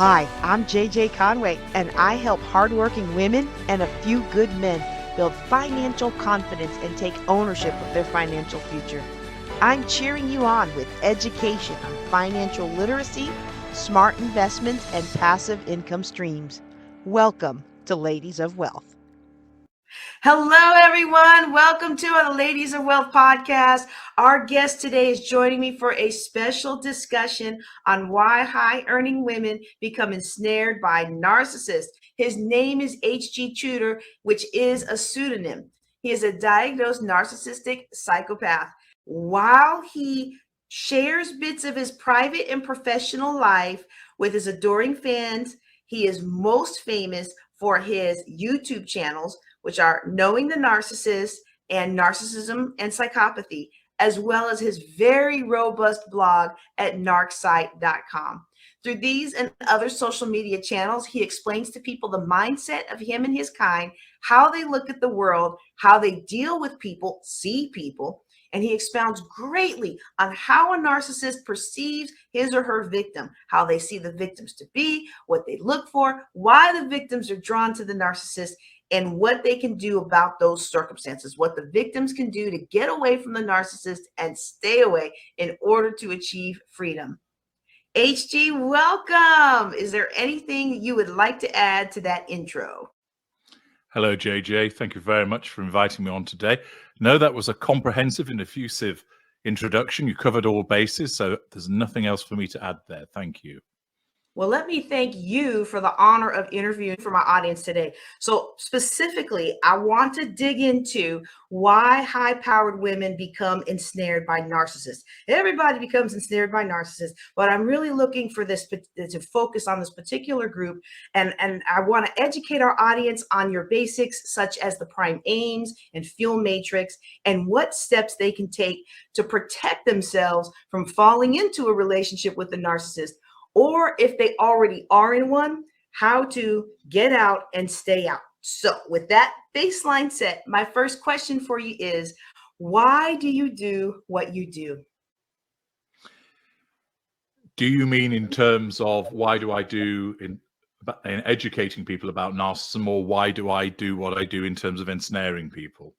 Hi, I'm JJ Conway, and I help hardworking women and a few good men build financial confidence and take ownership of their financial future. I'm cheering you on with education on financial literacy, smart investments, and passive income streams. Welcome to Ladies of Wealth. Hello, everyone. Welcome to the Ladies of Wealth podcast. Our guest today is joining me for a special discussion on why high-earning women become ensnared by narcissists. His name is HG Tudor, which is a pseudonym. He is a diagnosed narcissistic psychopath. While he shares bits of his private and professional life with his adoring fans, he is most famous for his YouTube channels, which are Knowing the Narcissist and Narcissism and Psychopathy, as well as his very robust blog at narcsite.com. Through these and other social media channels, he explains to people the mindset of him and his kind, how they look at the world, how they deal with people, see people, and he expounds greatly on how a narcissist perceives his or her victim, how they see the victims to be, what they look for, why the victims are drawn to the narcissist, and what they can do about those circumstances, what the victims can do to get away from the narcissist and stay away in order to achieve freedom. HG, welcome. Is there anything you would like to add to that intro? Hello, JJ. Thank you very much for inviting me on today. No, that was a comprehensive and effusive introduction. You covered all bases, so there's nothing else for me to add there. Thank you. Well, let me thank you for the honor of interviewing for my audience today. So specifically, I want to dig into why high-powered women become ensnared by narcissists. Everybody becomes ensnared by narcissists, but I'm really looking for this to focus on this particular group. And I want to educate our audience on your basics, such as the prime aims and fuel matrix, and what steps they can take to protect themselves from falling into a relationship with the narcissist, or if they already are in one, how to get out and stay out. So with that baseline set, my first question for you is, why do you do what you do? Do you mean in terms of why do I do in educating people about narcissism, or why do I do what I do in terms of ensnaring people?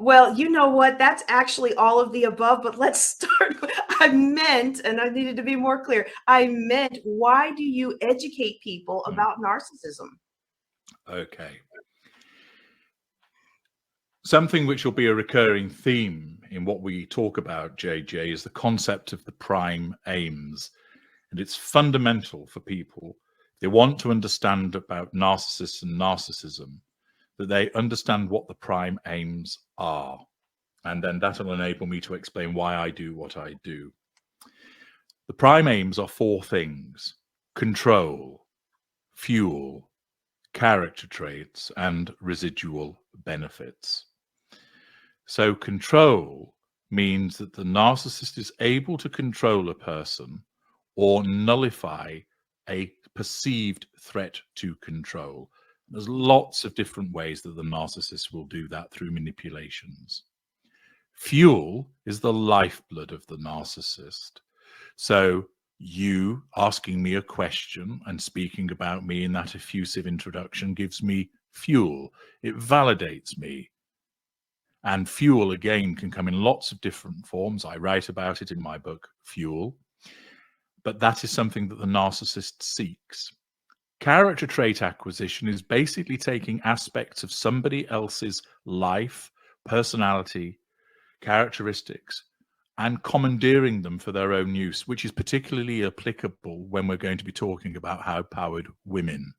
Well, you know what? That's actually all of the above, but let's start. I meant, and I needed to be more clear, I meant, why do you educate people about narcissism? Okay. Something which will be a recurring theme in what we talk about, JJ, is the concept of the prime aims. And it's fundamental for people, if they want to understand about narcissists and narcissism, that they understand what the prime aims are. And then that will enable me to explain why I do what I do. The prime aims are four things: control, fuel, character traits, and residual benefits. So control means that the narcissist is able to control a person or nullify a perceived threat to control. There's lots of different ways that the narcissist will do that through manipulations. Fuel is the lifeblood of the narcissist. So you asking me a question and speaking about me in that effusive introduction gives me fuel. It validates me. And fuel, again, can come in lots of different forms. I write about it in my book, Fuel. But that is something that the narcissist seeks. Character trait acquisition is basically taking aspects of somebody else's life, personality, characteristics, and commandeering them for their own use, which is particularly applicable when we're going to be talking about high-powered women.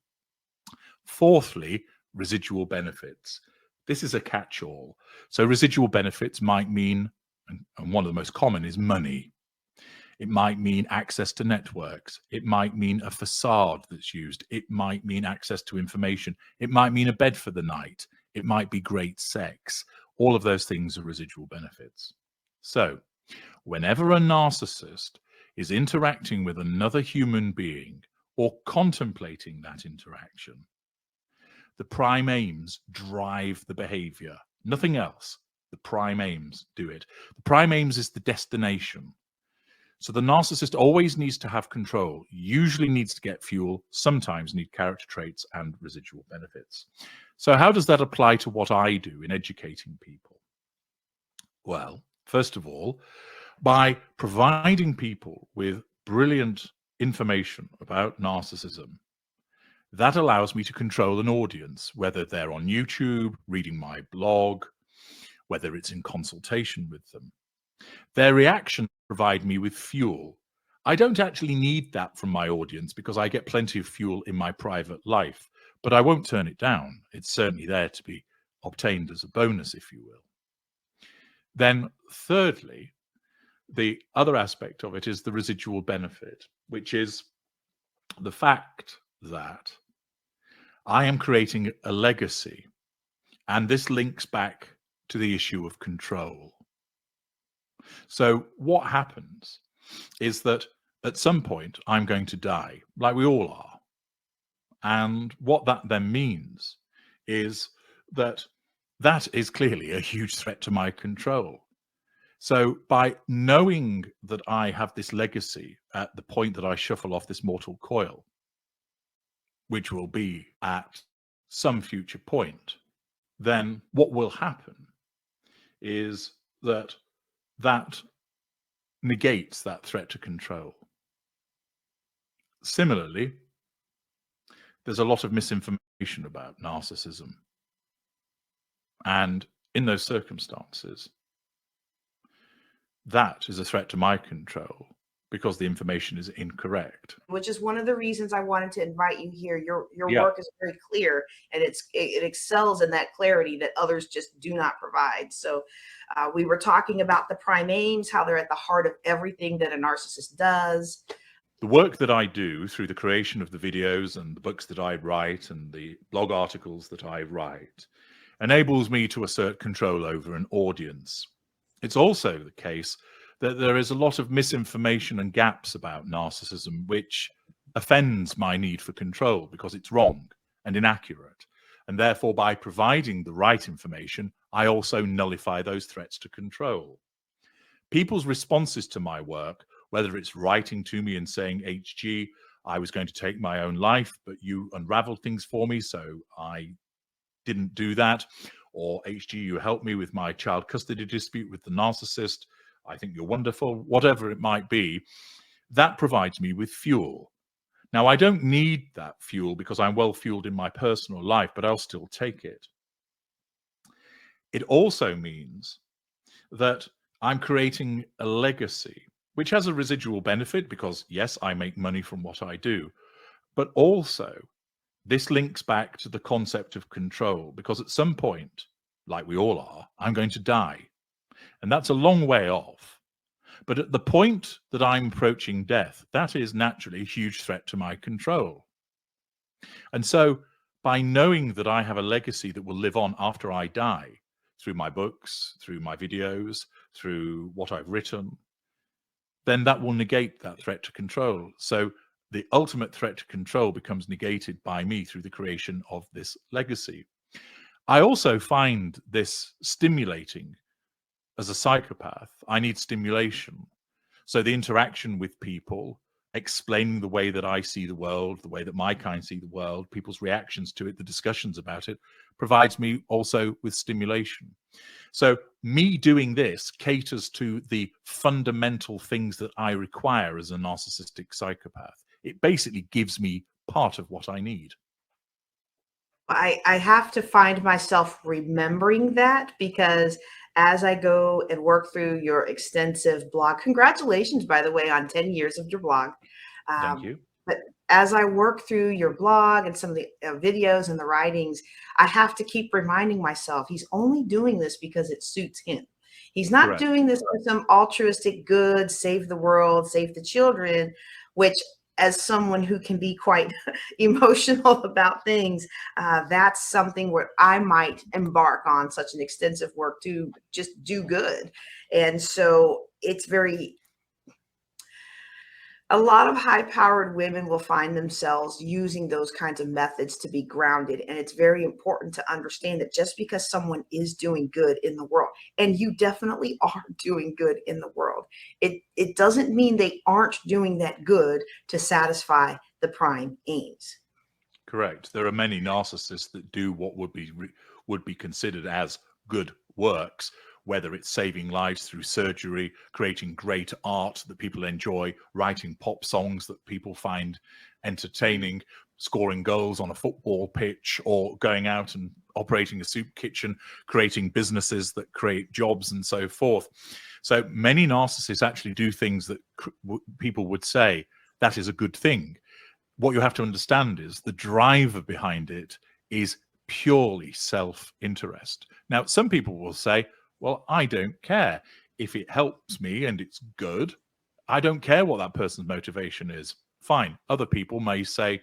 Fourthly, residual benefits. This is a catch-all. So residual benefits might mean, and one of the most common is money. It might mean access to networks. It might mean a facade that's used. It might mean access to information. It might mean a bed for the night. It might be great sex. All of those things are residual benefits. So whenever a narcissist is interacting with another human being or contemplating that interaction, the prime aims drive the behavior. Nothing else. The prime aims do it. The prime aims is the destination. So the narcissist always needs to have control, usually needs to get fuel, sometimes need character traits and residual benefits. So how does that apply to what I do in educating people? Well, first of all, by providing people with brilliant information about narcissism, that allows me to control an audience, whether they're on YouTube, reading my blog, whether it's in consultation with them. Their reactions provide me with fuel. I don't actually need that from my audience because I get plenty of fuel in my private life, but I won't turn it down. It's certainly there to be obtained as a bonus, if you will. Then thirdly, the other aspect of it is the residual benefit, which is the fact that I am creating a legacy. And this links back to the issue of control. So what happens is that at some point I'm going to die, like we all are. And what that then means is that that is clearly a huge threat to my control. So by knowing that I have this legacy at the point that I shuffle off this mortal coil, which will be at some future point, then what will happen is that that negates that threat to control. Similarly, there's a lot of misinformation about narcissism. And in those circumstances, that is a threat to my control because the information is incorrect. Which is one of the reasons I wanted to invite you here. Your Yeah. work is very clear, and it excels in that clarity that others just do not provide. So we were talking about the prime aims, how they're at the heart of everything that a narcissist does. The work that I do through the creation of the videos and the books that I write and the blog articles that I write enables me to assert control over an audience. It's also the case that there is a lot of misinformation and gaps about narcissism, which offends my need for control because it's wrong and inaccurate. And therefore, by providing the right information, I also nullify those threats to control. People's responses to my work, whether it's writing to me and saying, HG, I was going to take my own life, but you unraveled things for me, so I didn't do that. Or HG, you helped me with my child custody dispute with the narcissist. I think you're wonderful. Whatever it might be, that provides me with fuel. Now, I don't need that fuel because I'm well fueled in my personal life, but I'll still take it. It also means that I'm creating a legacy, which has a residual benefit because, yes, I make money from what I do, but also this links back to the concept of control, because at some point, like we all are, I'm going to die. And that's a long way off. But at the point that I'm approaching death, that is naturally a huge threat to my control. And so by knowing that I have a legacy that will live on after I die, through my books, through my videos, through what I've written, then that will negate that threat to control. So the ultimate threat to control becomes negated by me through the creation of this legacy. I also find this stimulating. As a psychopath, I need stimulation. So the interaction with people, explaining the way that I see the world, the way that my kind see the world, people's reactions to it, the discussions about it, provides me also with stimulation. So me doing this caters to the fundamental things that I require as a narcissistic psychopath. It basically gives me part of what I need. I have to find myself remembering that, because as I go and work through your extensive blog, congratulations, by the way, on 10 years of your blog. Thank you. But as I work through your blog and some of the videos and the writings, I have to keep reminding myself he's only doing this because it suits him. He's not Correct. doing this for some altruistic good, save the world, save the children, which, as someone who can be quite emotional about things, that's something where I might embark on such an extensive work to just do good. And so it's very, a lot of high-powered women will find themselves using those kinds of methods to be grounded. And it's very important to understand that just because someone is doing good in the world, and you definitely are doing good in the world, it doesn't mean they aren't doing that good to satisfy the prime aims. Correct. There are many narcissists that do what would be considered as good works, whether it's saving lives through surgery, creating great art that people enjoy, writing pop songs that people find entertaining, scoring goals on a football pitch, or going out and operating a soup kitchen, creating businesses that create jobs and so forth. So many narcissists actually do things that people would say that is a good thing. What you have to understand is the driver behind it is purely self-interest. Now, some people will say, well, I don't care. If it helps me and it's good, I don't care what that person's motivation is. Fine. Other people may say,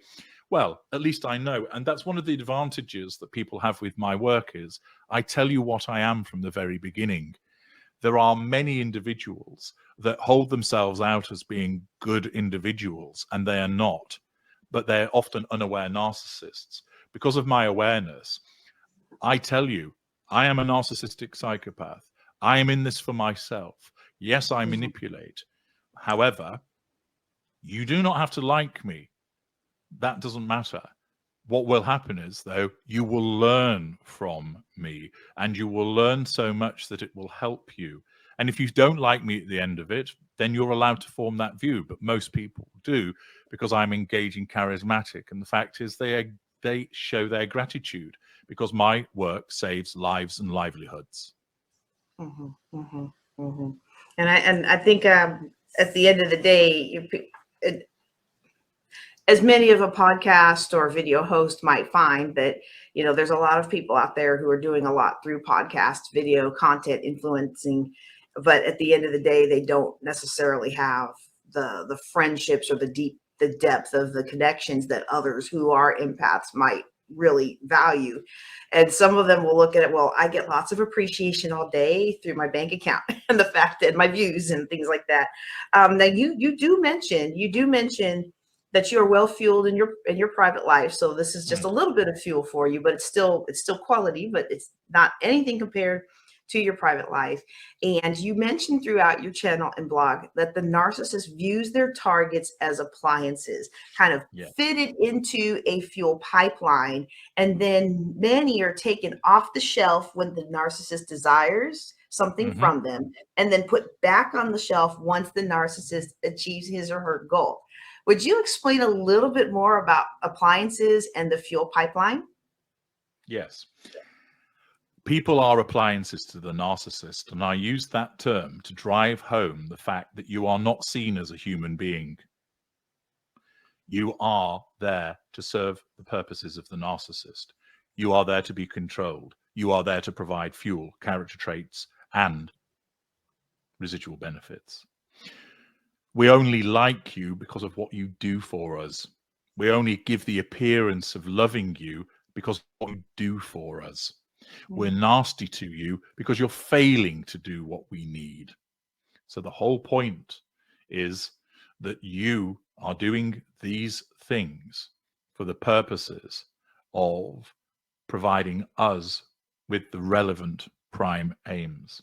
well, at least I know. And that's one of the advantages that people have with my work is I tell you what I am from the very beginning. There are many individuals that hold themselves out as being good individuals, and they are not. But they're often unaware narcissists. Because of my awareness, I tell you, I am a narcissistic psychopath. I am in this for myself. Yes, I manipulate. However, you do not have to like me. That doesn't matter. What will happen is, though, you will learn from me, and you will learn so much that it will help you. And if you don't like me at the end of it, then you're allowed to form that view. But most people do, because I'm engaging, charismatic. And the fact is they show their gratitude because my work saves lives and livelihoods. And I think at the end of the day, as many of a podcast or video host might find that, you know, there's a lot of people out there who are doing a lot through podcast, video content, influencing, but at the end of the day, they don't necessarily have the friendships or the depth of the connections that others who are empaths might really value. And some of them will look at it, well, I get lots of appreciation all day through my bank account and the fact that my views and things like that. Now you do mention that you're well fueled in your private life. So this is just a little bit of fuel for you, but it's still quality, but it's not anything compared to your private life. And you mentioned throughout your channel and blog that the narcissist views their targets as appliances, kind of fitted into a fuel pipeline. And then many are taken off the shelf when the narcissist desires something from them, and then put back on the shelf once the narcissist achieves his or her goal. Would you explain a little bit more about appliances and the fuel pipeline? Yes. People are appliances to the narcissist, and I use that term to drive home the fact that you are not seen as a human being. You are there to serve the purposes of the narcissist. You are there to be controlled. You are there to provide fuel, character traits, and residual benefits. We only like you because of what you do for us. We only give the appearance of loving you because of what you do for us. We're nasty to you because you're failing to do what we need. So the whole point is that you are doing these things for the purposes of providing us with the relevant prime aims.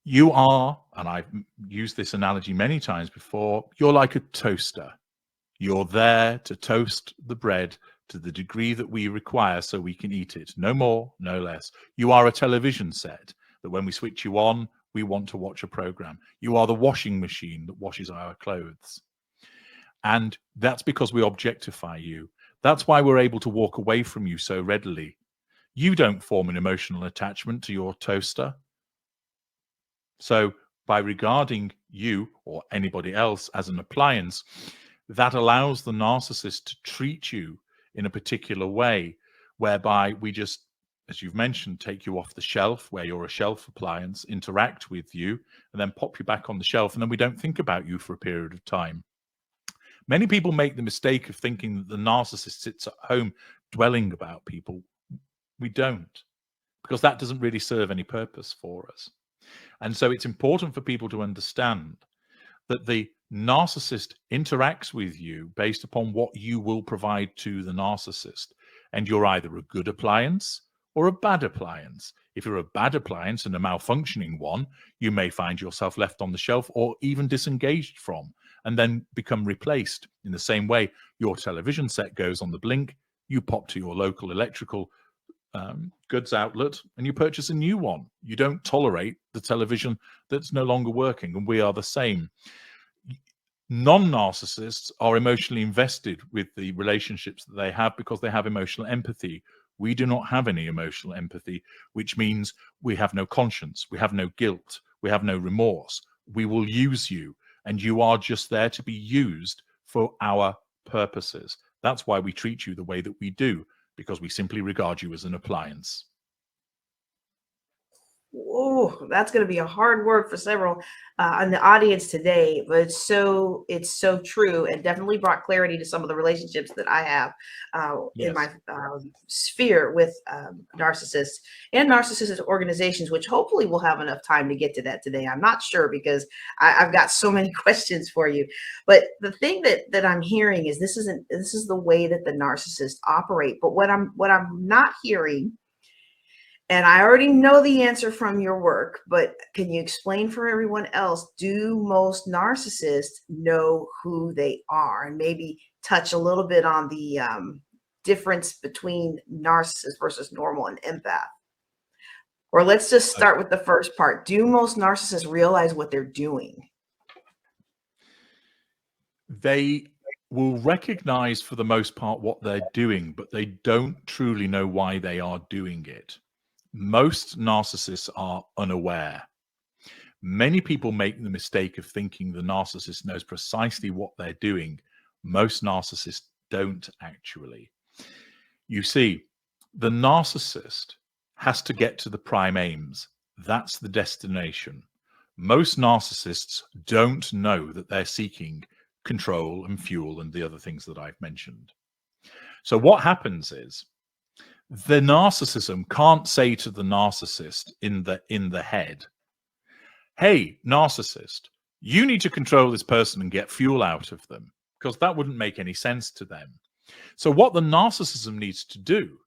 You are, and I've used this analogy many times before, you're like a toaster. You're there to toast the bread to the degree that we require so we can eat it. No more, no less. You are a television set that when we switch you on, we want to watch a program. You are the washing machine that washes our clothes. And that's because we objectify you. That's why we're able to walk away from you so readily. You don't form an emotional attachment to your toaster. So by regarding you or anybody else as an appliance, that allows the narcissist to treat you in a particular way, whereby we just, as you've mentioned, take you off the shelf where you're a shelf appliance, interact with you, and then pop you back on the shelf, and then we don't think about you for a period of time. Many people make the mistake of thinking that the narcissist sits at home dwelling about people. We don't, because that doesn't really serve any purpose for us. And so it's important for people to understand that the narcissist interacts with you based upon what you will provide to the narcissist. And you're either a good appliance or a bad appliance. If you're a bad appliance and a malfunctioning one, you may find yourself left on the shelf or even disengaged from, and then become replaced. In the same way, your television set goes on the blink, you pop to your local electrical goods outlet and you purchase a new one. You don't tolerate the television that's no longer working, and we are the same. Non-narcissists are emotionally invested with the relationships that they have because they have emotional empathy. We do not have any emotional empathy, which means we have no conscience, we have no guilt, we have no remorse. We will use you, and you are just there to be used for our purposes. That's why we treat you the way that we do, because we simply regard you as an appliance. Oh, that's going to be a hard word for several in the audience today, but it's so true, and definitely brought clarity to some of the relationships that I have in my sphere with narcissists and narcissistic organizations, which hopefully we'll have enough time to get to that today. I'm not sure, because I've got so many questions for you. But the thing that I'm hearing is this is the way that the narcissists operate. But what I'm not hearing, and I already know the answer from your work, but can you explain for everyone else, do most narcissists know who they are? And maybe touch a little bit on the difference between narcissist versus normal and empath. Or let's just start with the first part. Do most narcissists realize what they're doing? They will recognize for the most part what they're doing, but they don't truly know why they are doing it. Most narcissists are unaware. Many people make the mistake of thinking the narcissist knows precisely what they're doing. Most narcissists don't actually. You see, the narcissist has to get to the prime aims. That's the destination. Most narcissists don't know that they're seeking control and fuel and the other things that I've mentioned. So what happens is, the narcissism can't say to the narcissist in the head, hey, narcissist, you need to control this person and get fuel out of them, because that wouldn't make any sense to them. So what the narcissism needs to do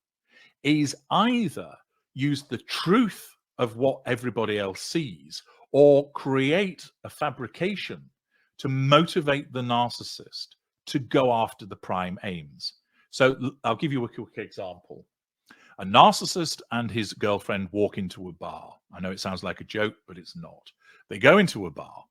is either use the truth of what everybody else sees, or create a fabrication to motivate the narcissist to go after the prime aims. So I'll give you a quick example. A narcissist and his girlfriend walk into a bar. I know it sounds like a joke, but it's not. They go into a bar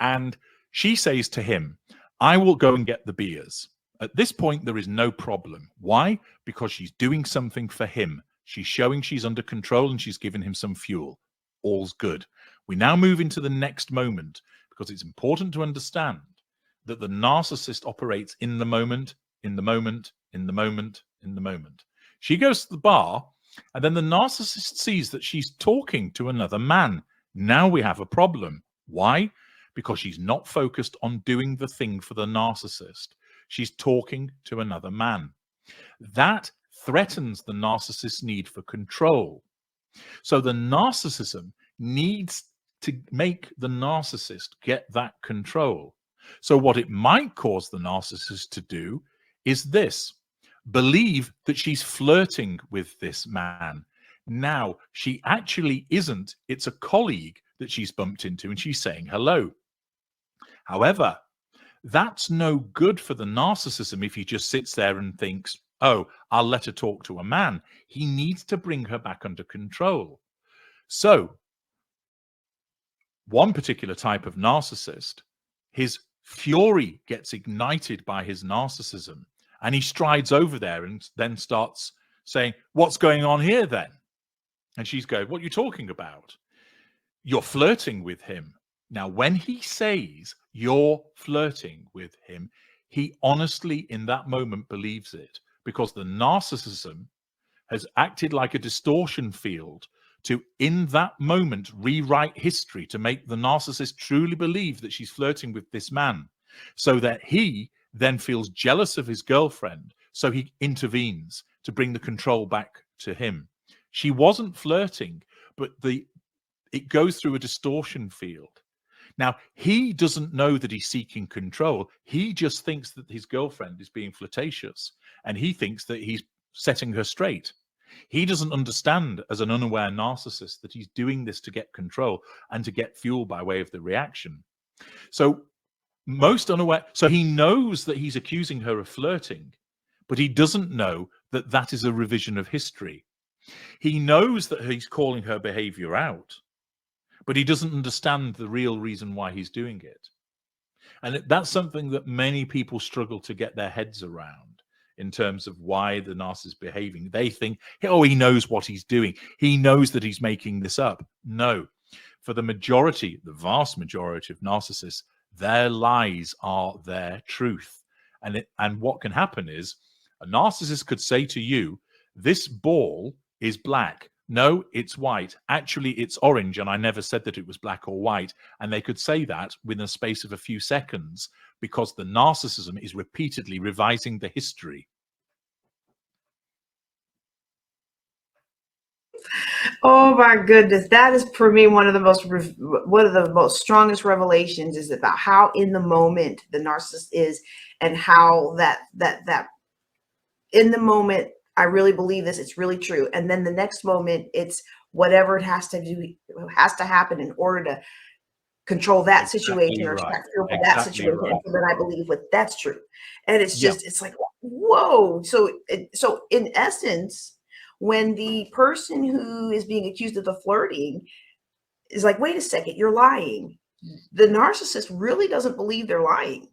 and she says to him, I will go and get the beers. At this point, there is no problem. Why? Because she's doing something for him. She's showing she's under control and she's giving him some fuel. All's good. We now move into the next moment, because it's important to understand that the narcissist operates in the moment, in the moment, in the moment, in the moment. She goes to the bar, and then the narcissist sees that she's talking to another man. Now we have a problem. Why? Because she's not focused on doing the thing for the narcissist. She's talking to another man. That threatens the narcissist's need for control. So the narcissism needs to make the narcissist get that control. So what it might cause the narcissist to do is this: believe that she's flirting with this man. Now, she actually isn't. It's a colleague that she's bumped into and she's saying hello. However, that's no good for the narcissism if he just sits there and thinks, oh, I'll let her talk to a man. He needs to bring her back under control. So, one particular type of narcissist, his fury gets ignited by his narcissism. And he strides over there and then starts saying, what's going on here then? And she's going, what are you talking about? You're flirting with him. Now, when he says you're flirting with him, he honestly in that moment believes it, because the narcissism has acted like a distortion field to, in that moment, rewrite history to make the narcissist truly believe that she's flirting with this man, so that he then feels jealous of his girlfriend, so he intervenes to bring the control back to him. She wasn't flirting, but it goes through a distortion field. Now, he doesn't know that he's seeking control. He just thinks that his girlfriend is being flirtatious, and he thinks that he's setting her straight. He doesn't understand, as an unaware narcissist, that he's doing this to get control and to get fuel by way of the reaction. So most unaware, so he knows that he's accusing her of flirting, but he doesn't know that that is a revision of history. He knows that he's calling her behavior out, but he doesn't understand the real reason why he's doing it. And that's something that many people struggle to get their heads around in terms of why the narcissist is behaving. They think, oh, he knows what he's doing. He knows that he's making this up. No. For the majority, the vast majority of narcissists, their lies are their truth. And what can happen is a narcissist could say to you, this ball is black. No, it's white. Actually, it's orange, and I never said that it was black or white. And they could say that within a space of a few seconds because the narcissism is repeatedly revising the history. Oh my goodness, that is for me one of the most strongest revelations is about how in the moment the narcissist is, and how that in the moment I really believe this, it's really true, and then the next moment it's whatever it has to do, has to happen in order to control that situation or extract fuel for that situation. And so then I believe that's true, and it's just it's like, whoa. So in essence, when the person who is being accused of the flirting is like, wait a second, you're lying, the narcissist really doesn't believe they're lying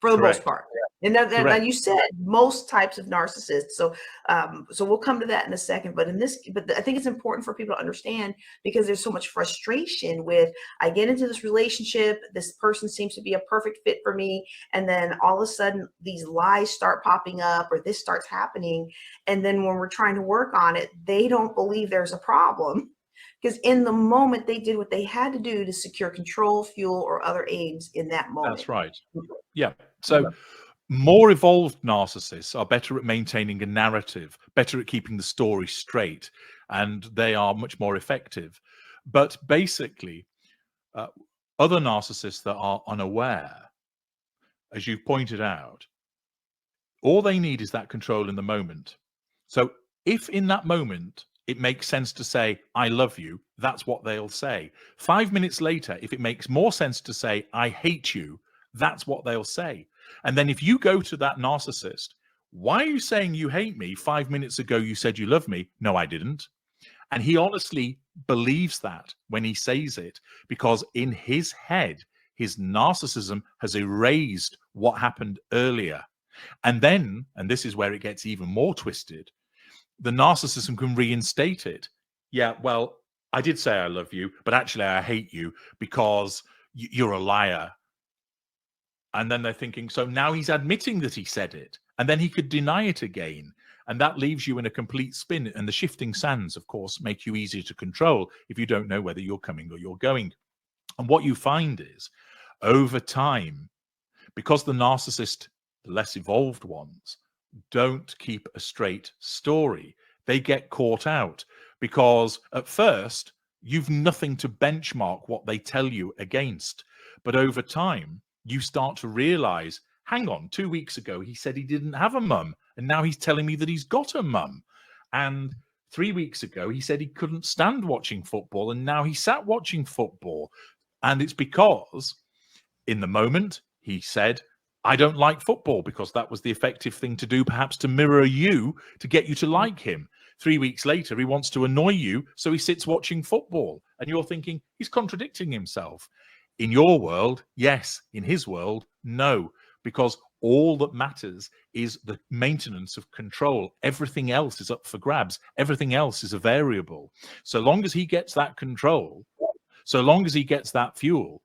for the most part. And now you said most types of narcissists. So we'll come to that in a second. But I think it's important for people to understand, because there's so much frustration with, I get into this relationship, this person seems to be a perfect fit for me, and then all of a sudden these lies start popping up, or this starts happening. And then when we're trying to work on it, they don't believe there's a problem, because in the moment they did what they had to do to secure control, fuel, or other aims in that moment. That's right. Yeah. So more evolved narcissists are better at maintaining a narrative, better at keeping the story straight, and they are much more effective. But basically, other narcissists that are unaware, as you've pointed out, all they need is that control in the moment. So if in that moment it makes sense to say, I love you, that's what they'll say. 5 minutes later, if it makes more sense to say, I hate you, that's what they'll say. And then if you go to that narcissist, why are you saying you hate me? 5 minutes ago, you said you love me. No, I didn't. And he honestly believes that when he says it, because in his head, his narcissism has erased what happened earlier. And then, and this is where it gets even more twisted, the narcissism can reinstate it. Yeah, well, I did say I love you, but actually I hate you because you're a liar. And then they're thinking, so now he's admitting that he said it, and then he could deny it again. And that leaves you in a complete spin. And the shifting sands, of course, make you easier to control if you don't know whether you're coming or you're going. And what you find is, over time, because the narcissist, the less evolved ones, don't keep a straight story, they get caught out, because at first, you've nothing to benchmark what they tell you against. But over time, you start to realize, hang on, 2 weeks ago, he said he didn't have a mum, and now he's telling me that he's got a mum. And 3 weeks ago, he said he couldn't stand watching football, and now he sat watching football. And it's because in the moment, he said, I don't like football, because that was the effective thing to do, perhaps to mirror you, to get you to like him. 3 weeks later, he wants to annoy you, so he sits watching football. And you're thinking, he's contradicting himself. In your world, yes. In his world, no. Because all that matters is the maintenance of control. Everything else is up for grabs. Everything else is a variable. So long as he gets that control, so long as he gets that fuel,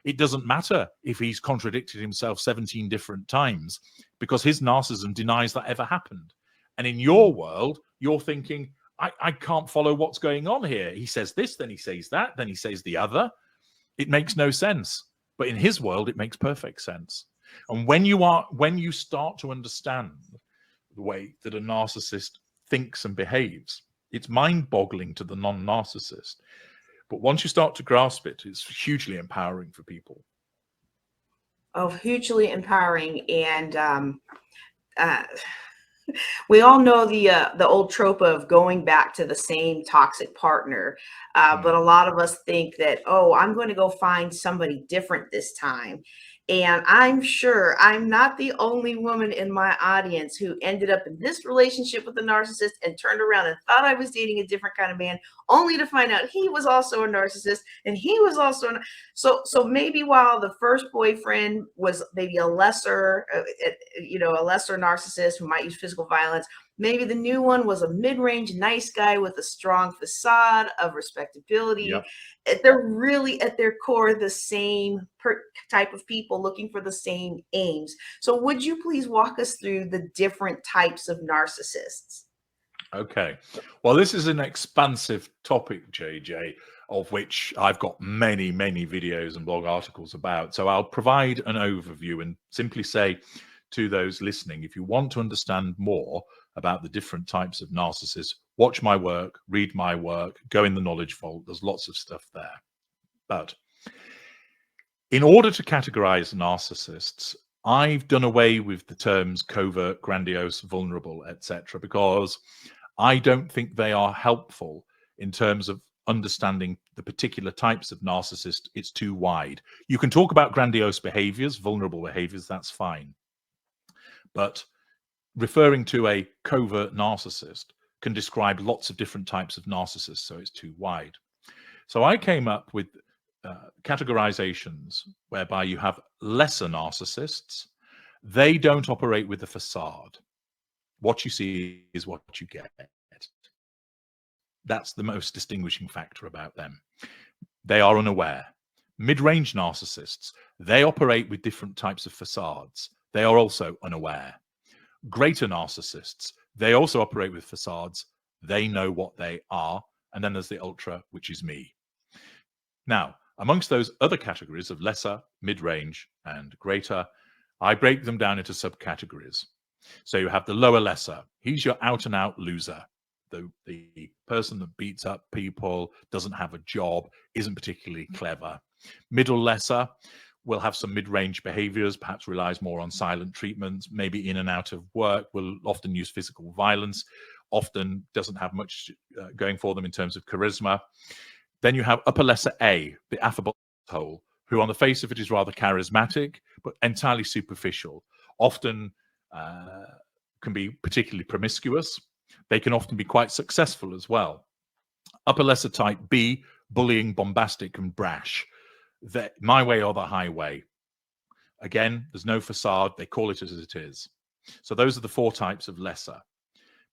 it doesn't matter if he's contradicted himself 17 different times, because his narcissism denies that ever happened. And in your world, you're thinking, I can't follow what's going on here. He says this, then he says that, then he says the other. It makes no sense. But in his world, it makes perfect sense. And when you start to understand the way that a narcissist thinks and behaves, it's mind-boggling to the non-narcissist. But once you start to grasp it, it's hugely empowering for people. Oh, hugely empowering. And uh, we all know the old trope of going back to the same toxic partner, but a lot of us think that, oh, I'm going to go find somebody different this time. And I'm sure I'm not the only woman in my audience who ended up in this relationship with a narcissist and turned around and thought I was dating a different kind of man, only to find out he was also a narcissist and he was also so maybe while the first boyfriend was maybe a lesser a lesser narcissist who might use physical violence, maybe the new one was a mid-range nice guy with a strong facade of respectability. Yep. They're really at their core the same type of people looking for the same aims. So would you please walk us through the different types of narcissists? Okay. Well, this is an expansive topic, JJ, of which I've got many, many videos and blog articles about. So I'll provide an overview and simply say to those listening, if you want to understand more about the different types of narcissists, watch my work, read my work, go in the knowledge vault. There's lots of stuff there. But in order to categorize narcissists, I've done away with the terms covert, grandiose, vulnerable, etc., because I don't think they are helpful in terms of understanding the particular types of narcissist. It's too wide. You can talk about grandiose behaviors, vulnerable behaviors, that's fine. But referring to a covert narcissist can describe lots of different types of narcissists, so it's too wide. So I came up with categorizations whereby you have lesser narcissists. They don't operate with the facade. What you see is what you get. That's the most distinguishing factor about them. They are unaware. Mid-range narcissists, they operate with different types of facades. They are also unaware. Greater narcissists, they also operate with facades. They know what they are. And then there's the ultra, which is me. Now, amongst those other categories of lesser, mid-range, and greater, I break them down into subcategories. So you have the lower lesser. He's your out-and-out loser. The person that beats up people, doesn't have a job, isn't particularly clever. Middle lesser will have some mid-range behaviors, perhaps relies more on silent treatments, maybe in and out of work, will often use physical violence, often doesn't have much going for them in terms of charisma. Then you have upper lesser A, the affable asshole, who on the face of it is rather charismatic, but entirely superficial, often can be particularly promiscuous. They can often be quite successful as well. Upper lesser type B, bullying, bombastic, and brash. My way or the highway. Again, there's no facade. They call it as it is. So those are the four types of lesser.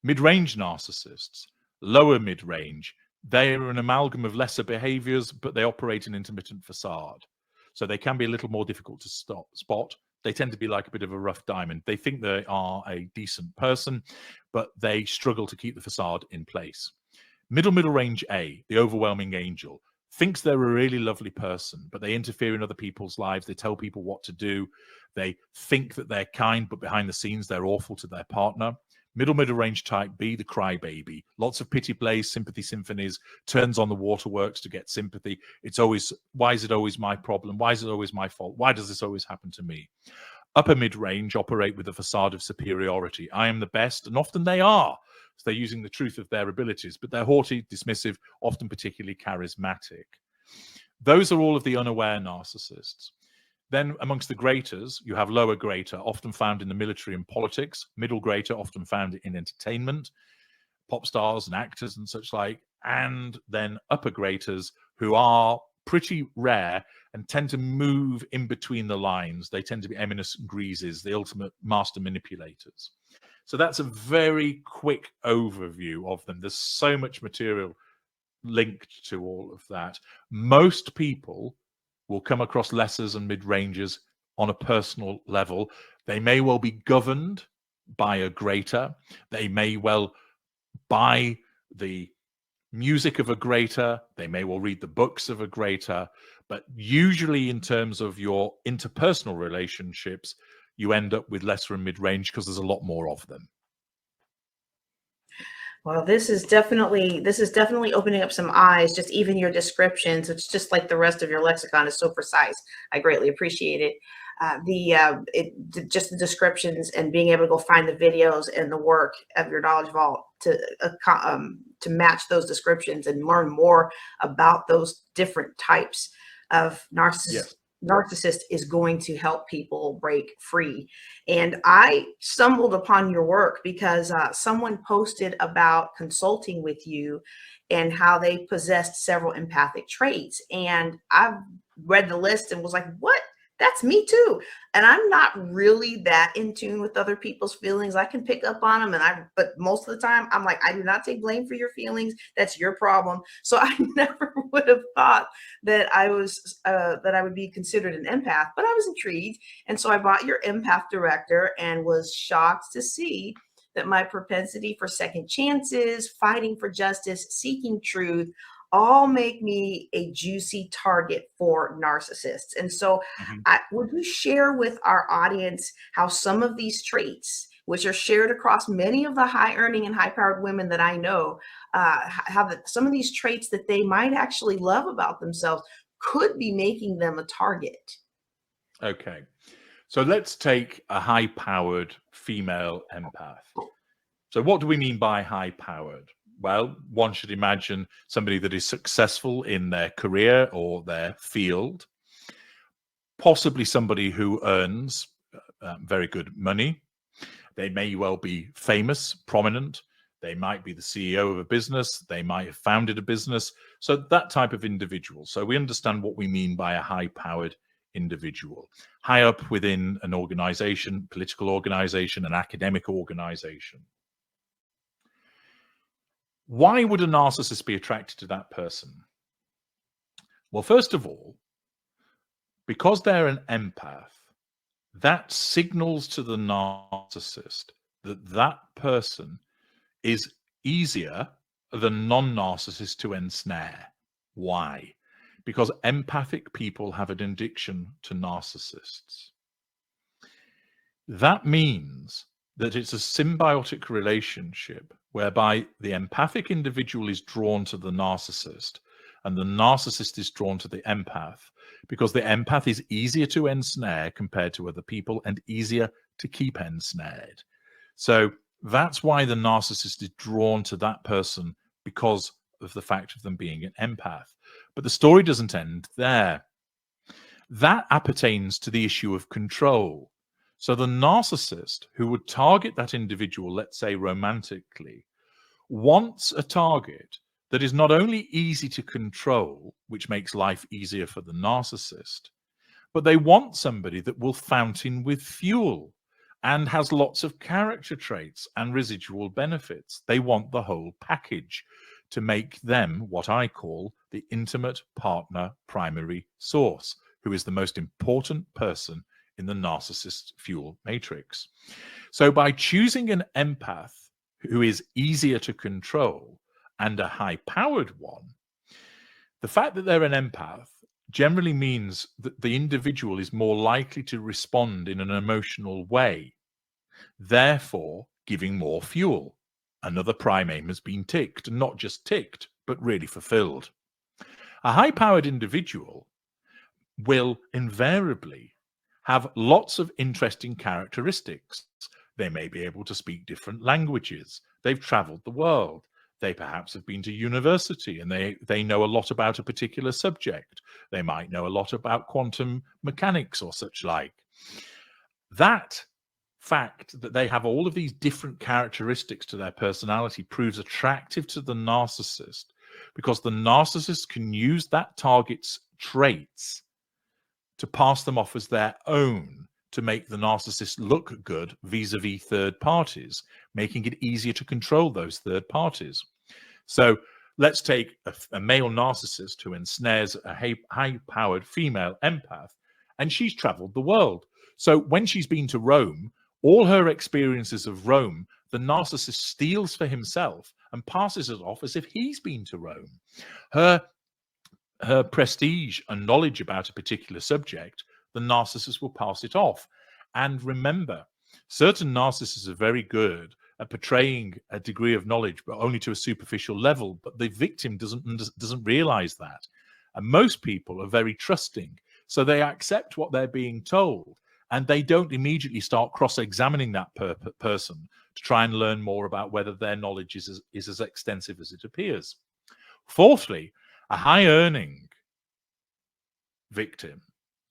Mid-range narcissists, lower mid-range, they are an amalgam of lesser behaviors, but they operate an intermittent facade. So they can be a little more difficult to spot. They tend to be like a bit of a rough diamond. They think they are a decent person, but they struggle to keep the facade in place. Middle range A, the overwhelming angel, thinks they're a really lovely person, but they interfere in other people's lives. They tell people what to do. They think that they're kind, but behind the scenes, they're awful to their partner. Middle range type B, the crybaby. Lots of pity plays, sympathy symphonies, turns on the waterworks to get sympathy. It's always, why is it always my problem? Why is it always my fault? Why does this always happen to me? Upper mid-range operate with a facade of superiority. I am the best, and often they are. So they're using the truth of their abilities, but they're haughty, dismissive, often particularly charismatic. Those are all of the unaware narcissists. Then amongst the greaters, you have lower greater, often found in the military and politics, middle greater, often found in entertainment, pop stars and actors and such like, and then upper greaters who are pretty rare and tend to move in between the lines. They tend to be eminent greases, the ultimate master manipulators. So that's a very quick overview of them. There's so much material linked to all of that. Most people will come across lessers and mid-rangers on a personal level. They may well be governed by a greater. They may well buy the music of a greater. They may well read the books of a greater. But usually in terms of your interpersonal relationships, you end up with lesser and mid-range because there's a lot more of them. Well, this is definitely opening up some eyes. Just even your descriptions, it's just like the rest of your lexicon is so precise. I greatly appreciate it. Just the descriptions and being able to go find the videos and the work of your knowledge vault to match those descriptions and learn more about those different types of narcissist is going to help people break free. And I stumbled upon your work because someone posted about consulting with you and how they possessed several empathic traits. And I read the list and was like, what? That's me too. And I'm not really that in tune with other people's feelings. I can pick up on them, but most of the time I'm like, I do not take blame for your feelings. That's your problem. So I never would have thought that I would be considered an empath, but I was intrigued. And so I bought your empath director and was shocked to see that my propensity for second chances, fighting for justice, seeking truth, all make me a juicy target for narcissists. And so would you share with our audience how some of these traits, which are shared across many of the high earning and high powered women that I know, some of these traits that they might actually love about themselves could be making them a target? Okay. So let's take a high powered female empath. So what do we mean by high powered? Well, one should imagine somebody that is successful in their career or their field, possibly somebody who earns very good money. They may well be famous, prominent. They might be the CEO of a business. They might have founded a business. So that type of individual. So we understand what we mean by a high-powered individual. High up within an organization, political organization, an academic organization. Why would a narcissist be attracted to that person? Well, first of all, because they're an empath, that signals to the narcissist that that person is easier than non-narcissists to ensnare. Why? Because empathic people have an addiction to narcissists. That means that it's a symbiotic relationship whereby the empathic individual is drawn to the narcissist and the narcissist is drawn to the empath, because the empath is easier to ensnare compared to other people and easier to keep ensnared. So that's why the narcissist is drawn to that person, because of the fact of them being an empath. But the story doesn't end there. That appertains to the issue of control. So the narcissist who would target that individual, let's say romantically, wants a target that is not only easy to control, which makes life easier for the narcissist, but they want somebody that will fountain with fuel and has lots of character traits and residual benefits. They want the whole package to make them what I call the intimate partner primary source, who is the most important person in the narcissist fuel matrix. So by choosing an empath who is easier to control and a high-powered one, the fact that they're an empath generally means that the individual is more likely to respond in an emotional way, therefore giving more fuel. Another prime aim has been ticked, and not just ticked, but really fulfilled. A high-powered individual will invariably have lots of interesting characteristics. They may be able to speak different languages. They've traveled the world. They perhaps have been to university and they know a lot about a particular subject. They might know a lot about quantum mechanics or such like. That fact that they have all of these different characteristics to their personality proves attractive to the narcissist, because the narcissist can use that target's traits to pass them off as their own, to make the narcissist look good vis-a-vis third parties, making it easier to control those third parties. So let's take a male narcissist who ensnares a high-powered female empath, and she's traveled the world. So when she's been to Rome, all her experiences of Rome, the narcissist steals for himself and passes it off as if he's been to Rome. Her prestige and knowledge about a particular subject, the narcissist will pass it off. And remember, certain narcissists are very good at portraying a degree of knowledge, but only to a superficial level. But the victim doesn't realize that. And most people are very trusting. So they accept what they're being told, and they don't immediately start cross-examining that person to try and learn more about whether their knowledge is as extensive as it appears. Fourthly, a high-earning victim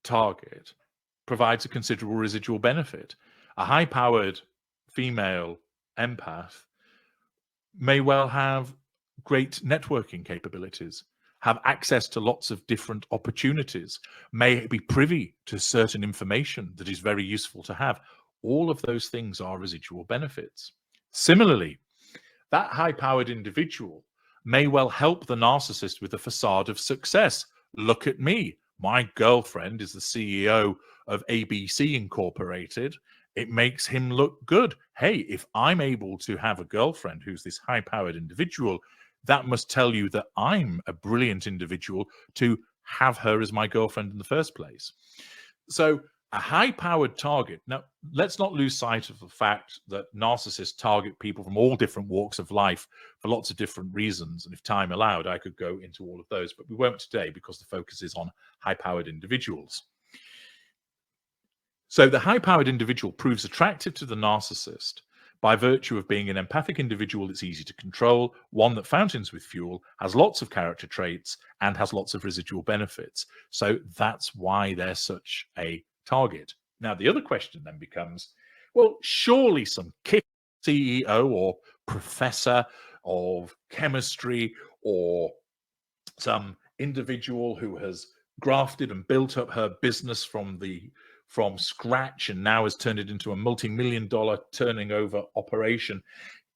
target provides a considerable residual benefit. A high-powered female empath may well have great networking capabilities, have access to lots of different opportunities, may be privy to certain information that is very useful to have. All of those things are residual benefits. Similarly, that high-powered individual may well help the narcissist with a facade of success. Look at me. My girlfriend is the CEO of ABC Incorporated. It makes him look good. Hey, if I'm able to have a girlfriend who's this high-powered individual, that must tell you that I'm a brilliant individual to have her as my girlfriend in the first place. So a high-powered target. Now, let's not lose sight of the fact that narcissists target people from all different walks of life for lots of different reasons. And if time allowed, I could go into all of those, but we won't today because the focus is on high-powered individuals. So the high-powered individual proves attractive to the narcissist by virtue of being an empathic individual that's easy to control, one that fountains with fuel, has lots of character traits, and has lots of residual benefits. So that's why they're such a target. Now, the other question then becomes, well, surely some kick CEO or professor of chemistry or some individual who has grafted and built up her business from scratch and now has turned it into a multi-million-dollar turning over operation.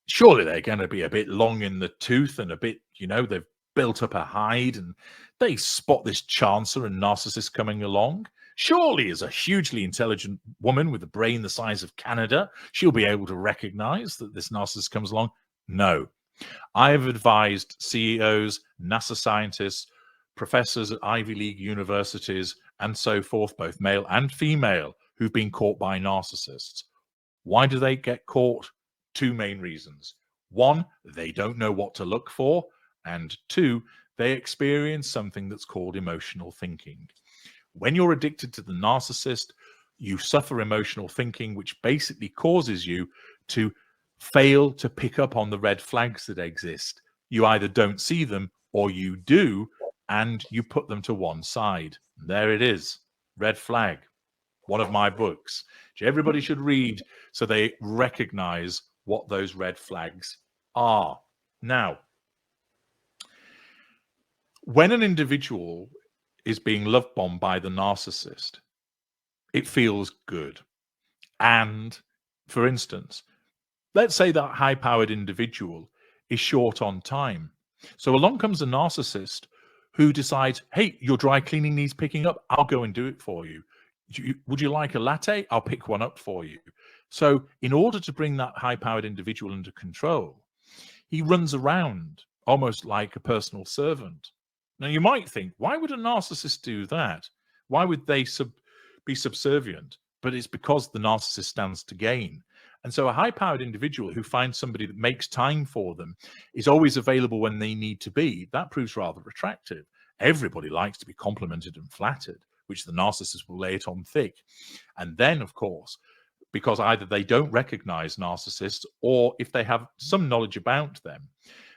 Surely they're going to be a bit long in the tooth and a bit, they've built up a hide and they spot this chancer and narcissist coming along. Surely as a hugely intelligent woman with a brain the size of Canada, she'll be able to recognize that this narcissist comes along. No. I have advised CEOs, NASA scientists, professors at Ivy League universities, and so forth, both male and female, who've been caught by narcissists. Why do they get caught? Two main reasons. One, they don't know what to look for. And two, they experience something that's called emotional thinking. When you're addicted to the narcissist, you suffer emotional thinking, which basically causes you to fail to pick up on the red flags that exist. You either don't see them or you do, and you put them to one side. There it is. Red flag. One of my books, which everybody should read so they recognize what those red flags are. Now, when an individual is being love bombed by the narcissist, it feels good. And for instance, let's say that high-powered individual is short on time. So along comes a narcissist who decides, hey, your dry cleaning needs picking up. I'll go and do it for you. Would you like a latte? I'll pick one up for you. So in order to bring that high-powered individual under control, he runs around almost like a personal servant. Now, you might think, why would a narcissist do that? Why would they be subservient? But it's because the narcissist stands to gain. And so a high-powered individual who finds somebody that makes time for them, is always available when they need to be, that proves rather attractive. Everybody likes to be complimented and flattered, which the narcissist will lay it on thick. And then, of course, because either they don't recognize narcissists or if they have some knowledge about them,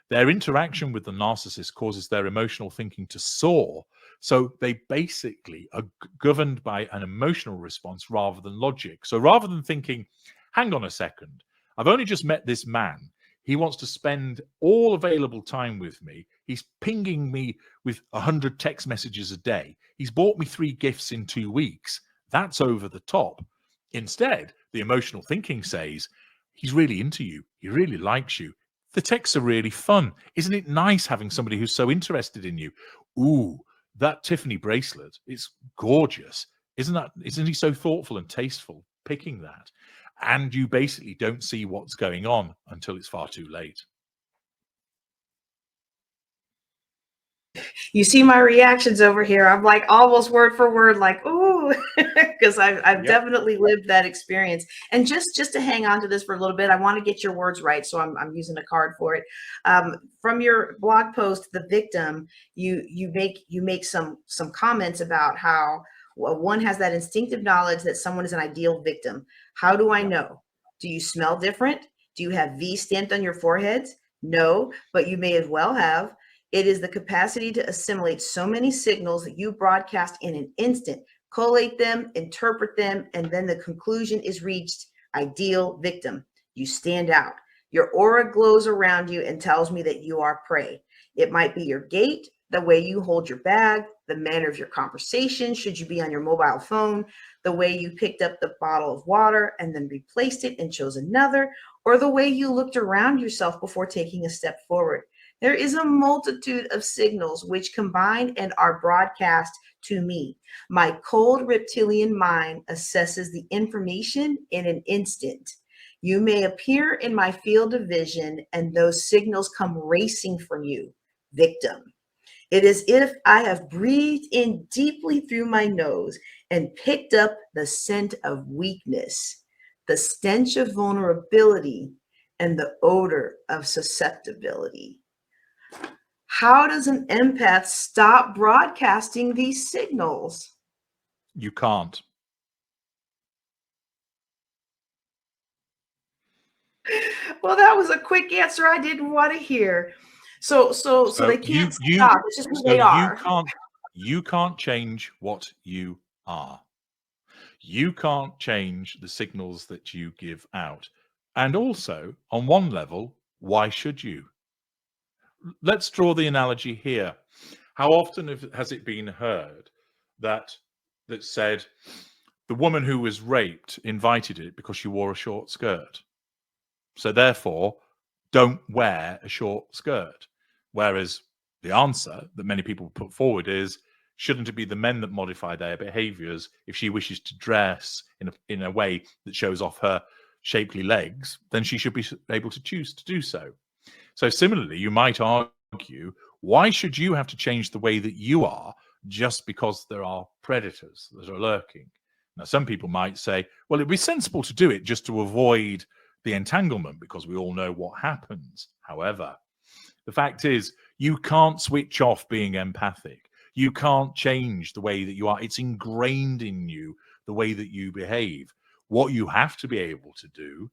their interaction with the narcissist causes their emotional thinking to soar. So they basically are governed by an emotional response rather than logic. So rather than thinking, hang on a second, I've only just met this man. He wants to spend all available time with me. He's pinging me with 100 text messages a day. He's bought me 3 gifts in 2 weeks. That's over the top. Instead, the emotional thinking says, he's really into you. He really likes you. The texts are really fun. Isn't it nice having somebody who's so interested in you? Ooh, that Tiffany bracelet, it's gorgeous. Isn't he so thoughtful and tasteful picking that? And you basically don't see what's going on until it's far too late. You see my reactions over here. I'm like almost word for word, like, ooh, know, because I've Yep. definitely lived that experience. And just to hang on to this for a little bit, I want to get your words right, so I'm using a card for it. From your blog post, The Victim, you make some comments about how one has that instinctive knowledge that someone is an ideal victim. How do I Yep. know? Do you smell different? Do you have V stamped on your foreheads? No, but you may as well have. It is the capacity to assimilate so many signals that you broadcast in an instant, collate them, interpret them, and then the conclusion is reached. Ideal victim. You stand out. Your aura glows around you and tells me that you are prey. It might be your gait, the way you hold your bag, the manner of your conversation, should you be on your mobile phone, the way you picked up the bottle of water and then replaced it and chose another, or the way you looked around yourself before taking a step forward. There is a multitude of signals which combine and are broadcast to me. My cold reptilian mind assesses the information in an instant. You may appear in my field of vision, and those signals come racing from you, victim. It is if I have breathed in deeply through my nose and picked up the scent of weakness, the stench of vulnerability, and the odor of susceptibility. How does an empath stop broadcasting these signals? You can't. Well, that was a quick answer I didn't want to hear. So they can't stop. It's just who they are. You can't change what you are. You can't change the signals that you give out. And also, on one level, why should you? Let's draw the analogy here. How often has it been heard that said the woman who was raped invited it because she wore a short skirt? So therefore, don't wear a short skirt. Whereas the answer that many people put forward is, shouldn't it be the men that modify their behaviors? If she wishes to dress in a way that shows off her shapely legs, then she should be able to choose to do so. So similarly, you might argue, why should you have to change the way that you are just because there are predators that are lurking? Now, some people might say, well, it'd be sensible to do it just to avoid the entanglement because we all know what happens. However, the fact is, you can't switch off being empathic. You can't change the way that you are. It's ingrained in you, the way that you behave. What you have to be able to do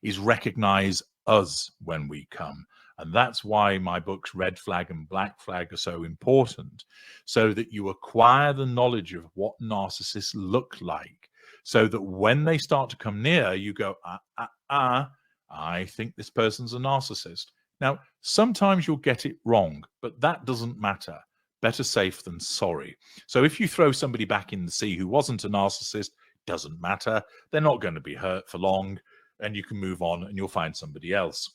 is recognize us when we come. And that's why my books, Red Flag and Black Flag, are so important, so that you acquire the knowledge of what narcissists look like, so that when they start to come near, you go, I think this person's a narcissist. Now, sometimes you'll get it wrong, but that doesn't matter. Better safe than sorry. So if you throw somebody back in the sea who wasn't a narcissist, doesn't matter. They're not going to be hurt for long, and you can move on and you'll find somebody else.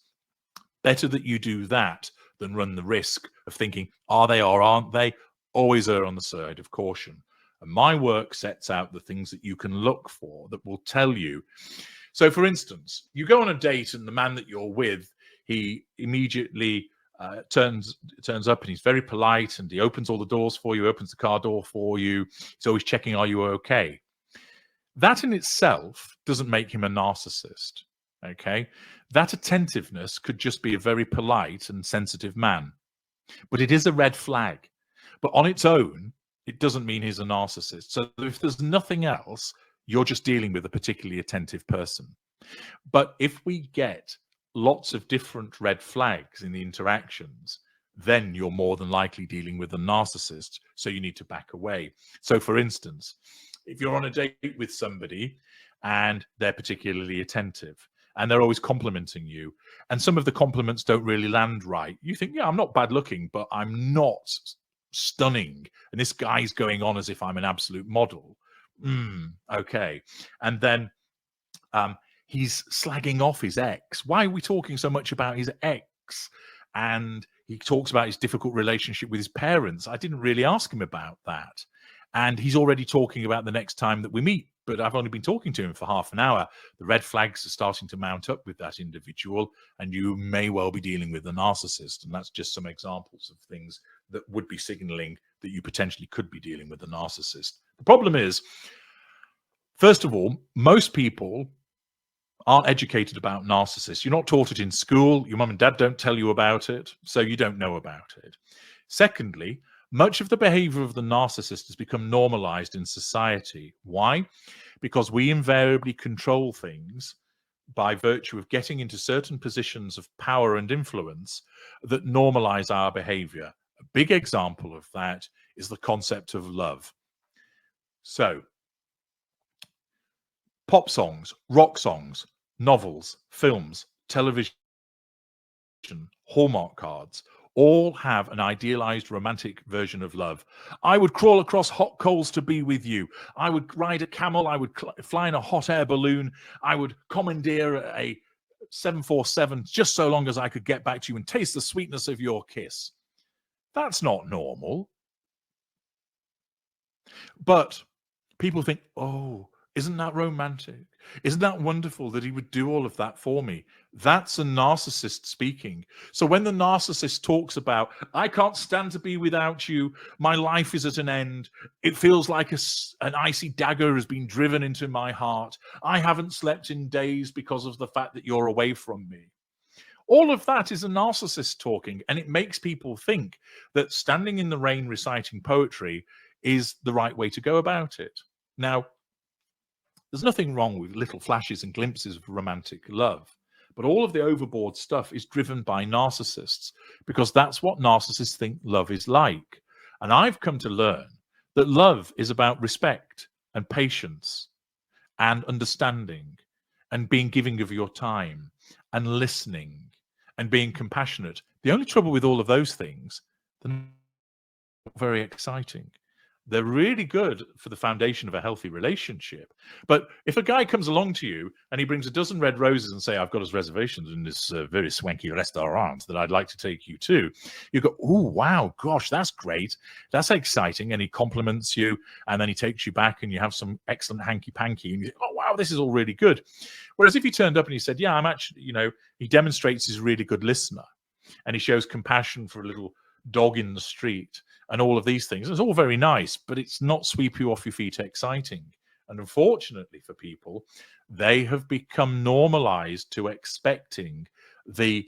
Better that you do that than run the risk of thinking, are they or aren't they? Always err on the side of caution. And my work sets out the things that you can look for that will tell you. So, for instance, you go on a date and the man that you're with, he immediately turns up and he's very polite and he opens all the doors for you, opens the car door for you. He's always checking, are you okay? That in itself doesn't make him a narcissist. Okay, that attentiveness could just be a very polite and sensitive man, but it is a red flag. But on its own, it doesn't mean he's a narcissist. So if there's nothing else, you're just dealing with a particularly attentive person. But if we get lots of different red flags in the interactions, then you're more than likely dealing with a narcissist. So you need to back away. So for instance, if you're on a date with somebody and they're particularly attentive and they're always complimenting you, and some of the compliments don't really land right, you think, yeah, I'm not bad looking, but I'm not stunning. And this guy's going on as if I'm an absolute model. Okay. And then he's slagging off his ex. Why are we talking so much about his ex? And he talks about his difficult relationship with his parents. I didn't really ask him about that. And he's already talking about the next time that we meet, but I've only been talking to him for half an hour. The red flags are starting to mount up with that individual, and you may well be dealing with a narcissist. And that's just some examples of things that would be signaling that you potentially could be dealing with a narcissist. The problem is, first of all, most people aren't educated about narcissists. You're not taught it in school. Your mum and dad don't tell you about it, so you don't know about it. Secondly, much of the behavior of the narcissist has become normalized in society. Why? Because we invariably control things by virtue of getting into certain positions of power and influence that normalize our behavior. A big example of that is the concept of love. So, pop songs, rock songs, novels, films, television, Hallmark cards, all have an idealized romantic version of love. I would crawl across hot coals to be with you. I would ride a camel. I would fly in a hot air balloon. I would commandeer a 747 just so long as I could get back to you and taste the sweetness of your kiss. That's not normal. But people think, oh, isn't that romantic? Isn't that wonderful that he would do all of that for me? That's a narcissist speaking. So when the narcissist talks about, I can't stand to be without you, my life is at an end, it feels like an icy dagger has been driven into my heart, I haven't slept in days because of the fact that you're away from me. All of that is a narcissist talking, and it makes people think that standing in the rain reciting poetry is the right way to go about it. Now, there's nothing wrong with little flashes and glimpses of romantic love, but all of the overboard stuff is driven by narcissists, because that's what narcissists think love is like. And I've come to learn that love is about respect and patience and understanding and being giving of your time and listening and being compassionate. The only trouble with all of those things, they're not very exciting. They're really good for the foundation of a healthy relationship. But if a guy comes along to you and he brings a dozen red roses and say, I've got his reservations in this very swanky restaurant that I'd like to take you to, you go, oh, wow, gosh, that's great. That's exciting. And he compliments you, and then he takes you back and you have some excellent hanky-panky. And you think, oh, wow, this is all really good. Whereas if he turned up and he said, yeah, I'm actually, he demonstrates he's a really good listener, and he shows compassion for a little dog in the street and all of these things. It's all very nice, but it's not sweep you off your feet exciting. And unfortunately for people, they have become normalized to expecting the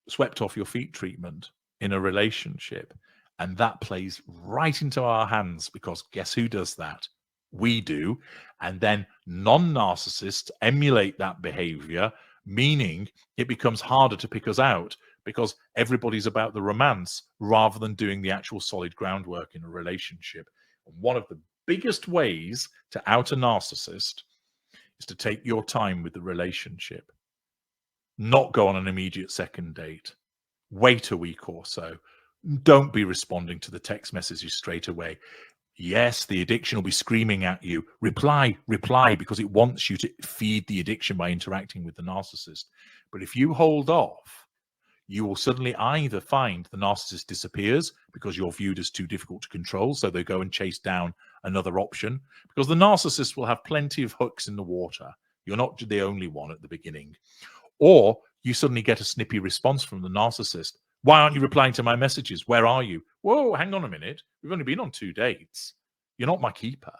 swept off your feet treatment in a relationship. And that plays right into our hands, because guess who does that? We do. And then non-narcissists emulate that behavior, meaning it becomes harder to pick us out, because everybody's about the romance rather than doing the actual solid groundwork in a relationship. And one of the biggest ways to out a narcissist is to take your time with the relationship. Not go on an immediate second date. Wait a week or so. Don't be responding to the text messages straight away. Yes, the addiction will be screaming at you. Reply, because it wants you to feed the addiction by interacting with the narcissist. But if you hold off, you will suddenly either find the narcissist disappears because you're viewed as too difficult to control, so they go and chase down another option, because the narcissist will have plenty of hooks in the water. You're not the only one at the beginning. Or you suddenly get a snippy response from the narcissist. Why aren't you replying to my messages? Where are you? Whoa, hang on a minute. We've only been on 2 dates. You're not my keeper.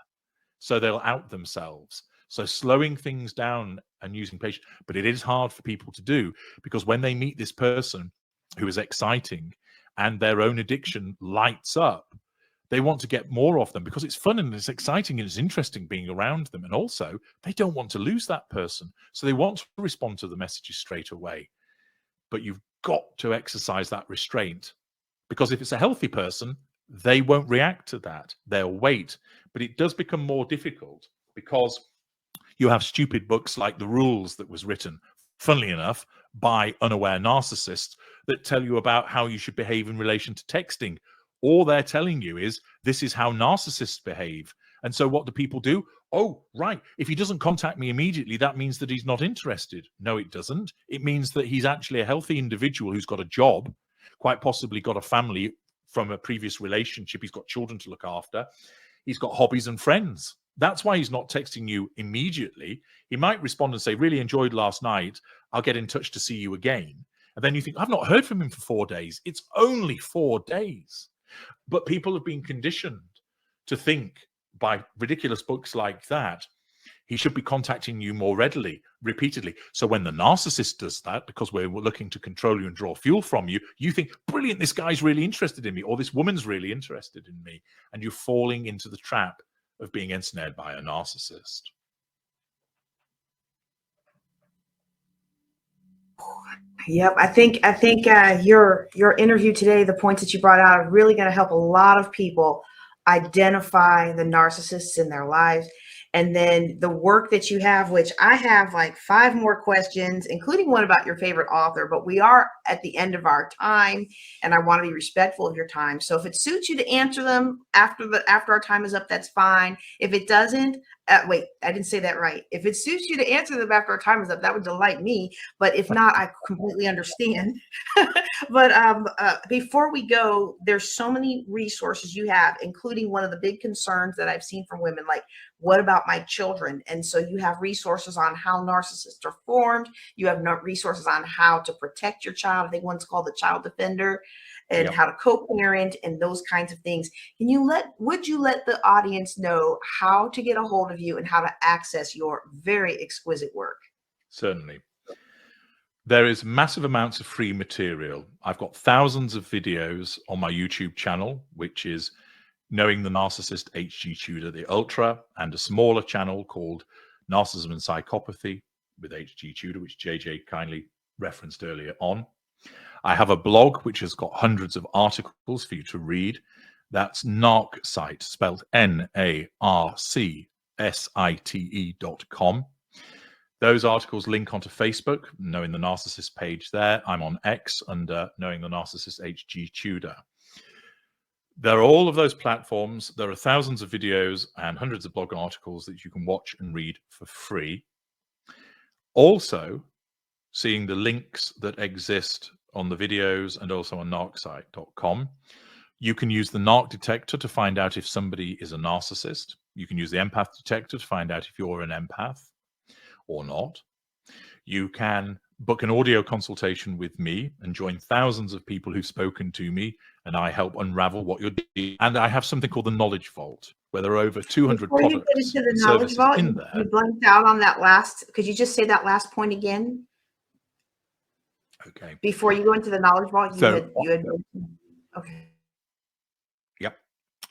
So they'll out themselves. So slowing things down and using patience, but it is hard for people to do, because when they meet this person who is exciting and their own addiction lights up, they want to get more of them because it's fun and it's exciting and it's interesting being around them. And also they don't want to lose that person. So they want to respond to the messages straight away. But you've got to exercise that restraint, because if it's a healthy person, they won't react to that. They'll wait. But it does become more difficult because you have stupid books like The Rules that was written, funnily enough, by unaware narcissists that tell you about how you should behave in relation to texting. All they're telling you is this is how narcissists behave. And so what do people do? Oh, right. If he doesn't contact me immediately, that means that he's not interested. No, it doesn't. It means that he's actually a healthy individual who's got a job, quite possibly got a family from a previous relationship. He's got children to look after. He's got hobbies and friends. That's why he's not texting you immediately. He might respond and say, really enjoyed last night. I'll get in touch to see you again. And then you think, I've not heard from him for 4 days. It's only 4 days. But people have been conditioned to think by ridiculous books like that, he should be contacting you more repeatedly. So when the narcissist does that, because we're looking to control you and draw fuel from you, you think, brilliant, this guy's really interested in me, or this woman's really interested in me. And you're falling into the trap of being ensnared by a narcissist. Yep, I think your interview today, the points that you brought out, are really going to help a lot of people identify the narcissists in their lives. And then the work that you have, which I have like 5 more questions, including one about your favorite author, but we are at the end of our time and I want to be respectful of your time. So if it suits you to answer them after our time is up, that's fine. If it doesn't, wait, I didn't say that right. If it suits you to answer them after our time is up, that would delight me. But if not, I completely understand. But before we go, there's so many resources you have, including one of the big concerns that I've seen from women, like, what about my children? And so you have resources on how narcissists are formed. You have resources on how to protect your child. I think one's called the child defender, and how to co-parent and those kinds of things. Would you let the audience know how to get a hold of you and how to access your very exquisite work? Certainly. There is massive amounts of free material. I've got thousands of videos on my YouTube channel, which is Knowing the Narcissist, HG Tudor, the Ultra, and a smaller channel called Narcissism and Psychopathy with HG Tudor, which JJ kindly referenced earlier on. I have a blog which has got hundreds of articles for you to read. That's Narcsite, spelled NARCSITE.com. Those articles link onto Facebook, Knowing the Narcissist page there. I'm on X under Knowing the Narcissist HG Tudor. There are all of those platforms. There are thousands of videos and hundreds of blog articles that you can watch and read for free. Also, seeing the links that exist on the videos and also on narcsite.com. You can use the narc detector to find out if somebody is a narcissist. You can use the empath detector to find out if you're an empath or not. You can book an audio consultation with me and join thousands of people who've spoken to me, and I help unravel what you're doing. And I have something called the Knowledge Vault, where there are over 200 Before products you get into the and knowledge services vault, in there. you blanked out on that last. Could you just say that last point again? Okay. Before you go into the knowledge vault, you had okay. Yep.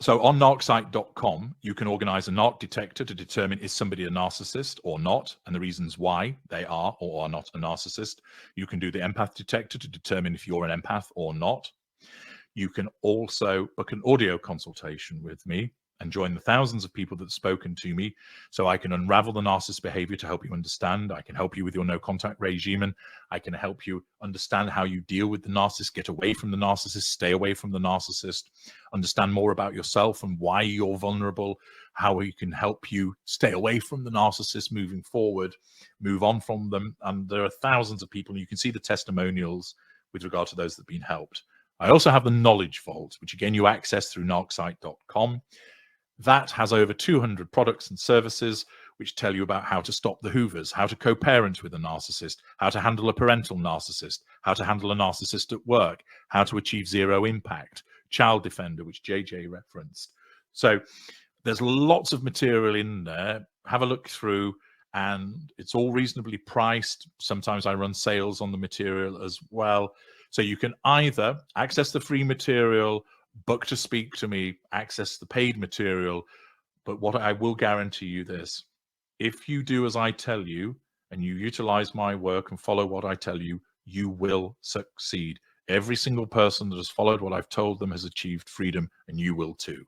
So on narcsite.com, you can organize a narc detector to determine is somebody a narcissist or not, and the reasons why they are or are not a narcissist. You can do the empath detector to determine if you're an empath or not. You can also book an audio consultation with me and join the thousands of people that have spoken to me, so I can unravel the narcissist behavior to help you understand. I can help you with your no contact regime, and I can help you understand how you deal with the narcissist, get away from the narcissist, stay away from the narcissist, understand more about yourself and why you're vulnerable, how we can help you stay away from the narcissist moving forward, move on from them. And there are thousands of people, and you can see the testimonials with regard to those that have been helped. I also have the Knowledge Vault, which again you access through narcsite.com. That has over 200 products and services which tell you about how to stop the hoovers, how to co-parent with a narcissist, how to handle a parental narcissist, how to handle a narcissist at work, how to achieve zero impact, child defender, which JJ referenced. So there's lots of material in there. Have a look through, and it's all reasonably priced. Sometimes I run sales on the material as well. So you can either access the free material, book to speak to me, access the paid material. But what I will guarantee you this: if you do as I tell you and you utilize my work and follow what I tell you, you will succeed. Every single person that has followed what I've told them has achieved freedom, and you will too.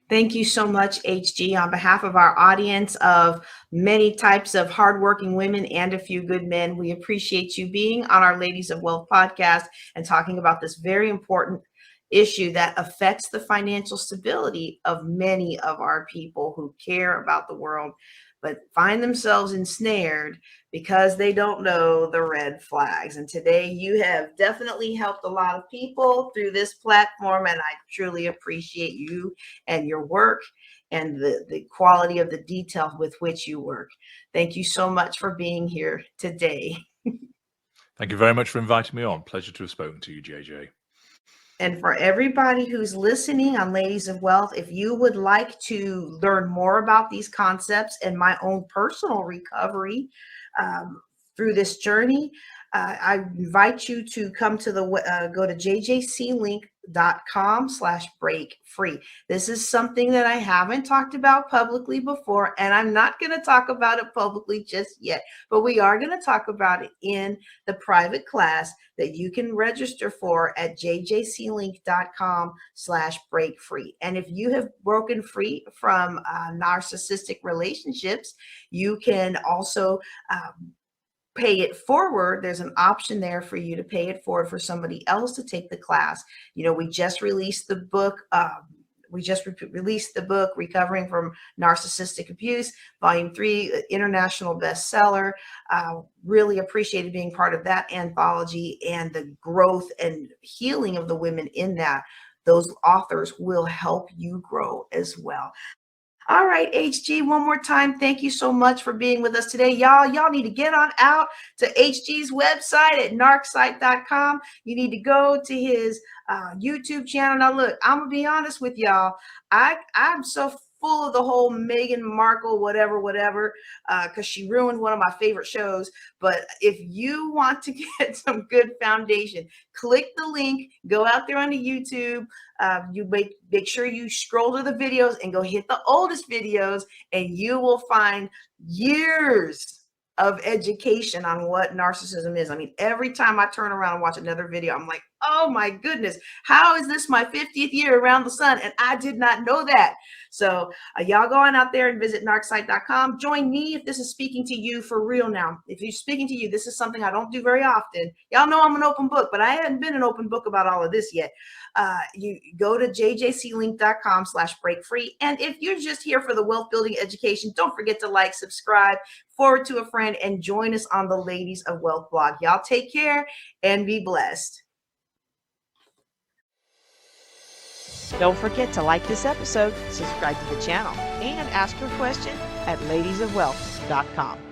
Thank you so much, HG. On behalf of our audience of many types of hardworking women and a few good men, we appreciate you being on our Ladies of Wealth podcast and talking about this very important issue that affects the financial stability of many of our people who care about the world, but find themselves ensnared because they don't know the red flags. And today you have definitely helped a lot of people through this platform, and I truly appreciate you and your work and the quality of the detail with which you work. Thank you so much for being here today. Thank you very much for inviting me on. Pleasure to have spoken to you, JJ. And for everybody who's listening on Ladies of Wealth, if you would like to learn more about these concepts and my own personal recovery through this journey, I invite you to come to go to jjclink.com/break-free. This is something that I haven't talked about publicly before, and I'm not going to talk about it publicly just yet, but we are going to talk about it in the private class that you can register for at jjclink.com/break-free. And if you have broken free from narcissistic relationships, you can also pay it forward. There's an option there for you to pay it forward for somebody else to take the class. You know, we just released the book. Released the book, Recovering from Narcissistic Abuse, Volume 3, international bestseller. Really appreciated being part of that anthology and the growth and healing of the women in that. Those authors will help you grow as well. All right, HG, one more time, thank you so much for being with us today. Y'all need to get on out to HG's website at narcsite.com. You need to go to his YouTube channel. Now, look, I'm going to be honest with y'all. I'm so full of the whole Meghan Markle, whatever, because she ruined one of my favorite shows. But if you want to get some good foundation, click the link, go out there on the YouTube. You make sure you scroll to the videos and go hit the oldest videos, and you will find years of education on what narcissism is. I mean, every time I turn around and watch another video, I'm like, oh my goodness, how is this my 50th year around the sun? And I did not know that. So y'all go on out there and visit narcsite.com. Join me if this is speaking to you for real now. If you're speaking to you, this is something I don't do very often. Y'all know I'm an open book, but I haven't been an open book about all of this yet. You go to jjclink.com/break-free. And if you're just here for the wealth building education, don't forget to like, subscribe, forward to a friend, and join us on the Ladies of Wealth blog. Y'all take care and be blessed. Don't forget to like this episode, subscribe to the channel, and ask your question at ladiesofwealth.com.